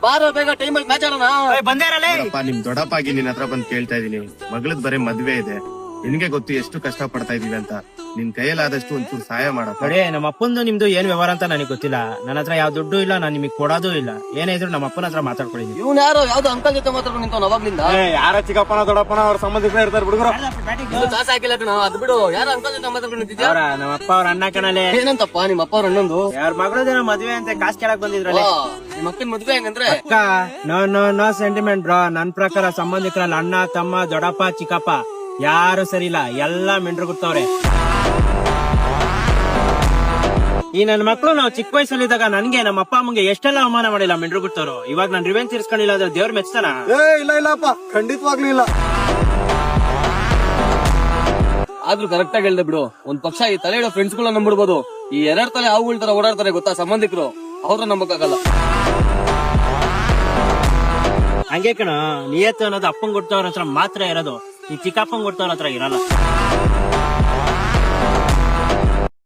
ಬಾರ ಬೇಗ ಟೈಮಲ್ಲಿ ಮ್ಯಾಚ್ ಆಡೋಣ. ಬಂದೇರಲ್ಲ ನಿಮ್ ದೊಡ್ಡಪ್ಪಾಗಿ ನಿನ್ ಹತ್ರ ಬಂದ್ ಕೇಳ್ತಾ ಇದೀನಿ. ಮಗಳದ್ ಬರೀ ಮದ್ವೆ ಇದೆ, ನಿನ್ಗೆ ಗೊತ್ತು ಎಷ್ಟು ಕಷ್ಟ ಪಡ್ತಾ ಇದೀವಿ ಅಂತ. ನಿನ್ ಕೈಯಲ್ಲಾದಷ್ಟು ಒಂಚೂರು ಸಹಾಯ ಮಾಡಪ್ಪ. ನೋಡಿ, ನಮ್ಮ ಅಪ್ಪಂದು ನಿಮ್ದು ಏನ್ ವ್ಯವಹಾರ ಅಂತ ನನಗೆ ಗೊತ್ತಿಲ್ಲ. ನನ್ನ ಹತ್ರ ಯಾವ ದುಡ್ಡು ಇಲ್ಲ, ನಾನು ನಿಮಗೆ ಕೊಡೋದು ಇಲ್ಲ. ಏನೇ ಇದ್ರು ನಮ್ಮ ಅಪ್ಪನ ಹತ್ರ ಮಾತಾಡ್ಕೊಂಡಿದ್ದೀನಿ. ಇವ್ನು ಯಾರೋ ಯಾವ್ದೋ ಅಂಕಲ್ ಜೊತೆ ಮಾತಾಡ್ಕೊಂಡು ನಿಂತವ್ ಅವಾಗ್ಲಿಂದ. ಯಾರ ಚಿಕ್ಕಪ್ಪನ ದೊಡ್ಡಪ್ಪನ ಅವ್ರ ಸಂಬಂಧಿಕರೇ ಇರ್ತಾರೆ ಹುಡುಗರು. ಕಾಸು ಹಾಕಿಲ್ಲ ಕಣ, ಅದು ಬಿಡು. ಯಾರೋ ಅಂಕಲ್ ಜೊತೆ ಮಾತಾಡ್ಕೊಂಡು ನಿಂತಿದ್ಯಾ? ನಮ್ಮ ಅಪ್ಪ ಅವ್ರ ಅಣ್ಣ ಕಣಲೆ. ಏನಂತಪ್ಪ ನಿಮ್ಮ ಅಪ್ಪ ಅವ್ರ ಅಣ್ಣಂದು? ಯಾರ ಮಗಳದೇನೋ ಮದ್ವೆ ಅಂತ ಕಾಸು ಕೇಳಕ್ ಬಂದಿದ್ರಲ್ಲ. ನಿಮ್ಮ ಅಕ್ಕನ ಮದ್ವೆ ಹೆಂಗಂದ್ರೆ ಅಕ್ಕ, ನೋ ಸೆಂಟಿಮೆಂಟ್ ಬ್ರೋ. ನನ್ ಪ್ರಕಾರ ಸಂಬಂಧಿಕರಲ್ಲಿ ಅಣ್ಣ, ತಮ್ಮ, ದೊಡ್ಡಪ್ಪ, ಚಿಕ್ಕಪ್ಪ ಯಾರು ಸರಿ ಇಲ್ಲ. ಎಲ್ಲಾ ಮೆಂಡ್ರು ಗೊತ್ತವ್ರೆ. ಈ ನನ್ನ ಮಕ್ಕಳು ನಾವು ಚಿಕ್ಕ ವಯಸ್ಸಲ್ಲಿದ್ದಾಗ ನನ್ಗೆ ನಮ್ಮ ಅಪ್ಪ ಅಮ್ಮಂಗೆ ಎಷ್ಟೆಲ್ಲ ಅವಮಾನ ಮಾಡಿಲ್ಲ ಮೆಂಡ್ರು ಗೊತ್ತವ್ರು. ಇವಾಗ ನಾನು ರಿವೆಂಜ್ ತೀರ್ಸ್ಕೊಂಡಿಲ್ಲ ಅಂದ್ರೆ ದೇವ್ರ ಮೆಚ್ತಾನ? ಇಲ್ಲ ಇಲ್ಲಪ್ಪ, ಖಂಡಿತವಾಗ್ಲೂ ಇಲ್ಲ. ಆದ್ರೂ ಕರೆಕ್ಟ್ ಆಗಿ ಹೇಳ್ದೆ ಬಿಡು. ಒಂದ್ ಪಕ್ಷ ಈ ತಲೆ ಇಡೋ ಫ್ರೆಂಡ್ಸ್ ಗಳನ್ನ ನಂಬಿಡ್ಬೋದು. ಈ ಎರಡ್ ತಲೆ ಹಾವುಗಳ ತರ ಓಡಾಡ್ತಾರೆ ಗೊತ್ತಾ ಸಂಬಂಧಿಕರು, ಅವ್ರನ್ನ ನಂಬಕ್ಕಾಗಲ್ಲ. ಹಂಗೆ ಕಣ, ನಿಯತ್ತು ಅನ್ನೋದು ಅಪ್ಪಂಗ್ ಕೊಡ್ತವ್ರ ಹತ್ರ ಮಾತ್ರ ಇರೋದು. ಈ ಚಿಕ್ಕಪ್ಪಂಗ್ ಕೊಡ್ತವ್ರ ಹತ್ರ ಇರಲ್ಲ.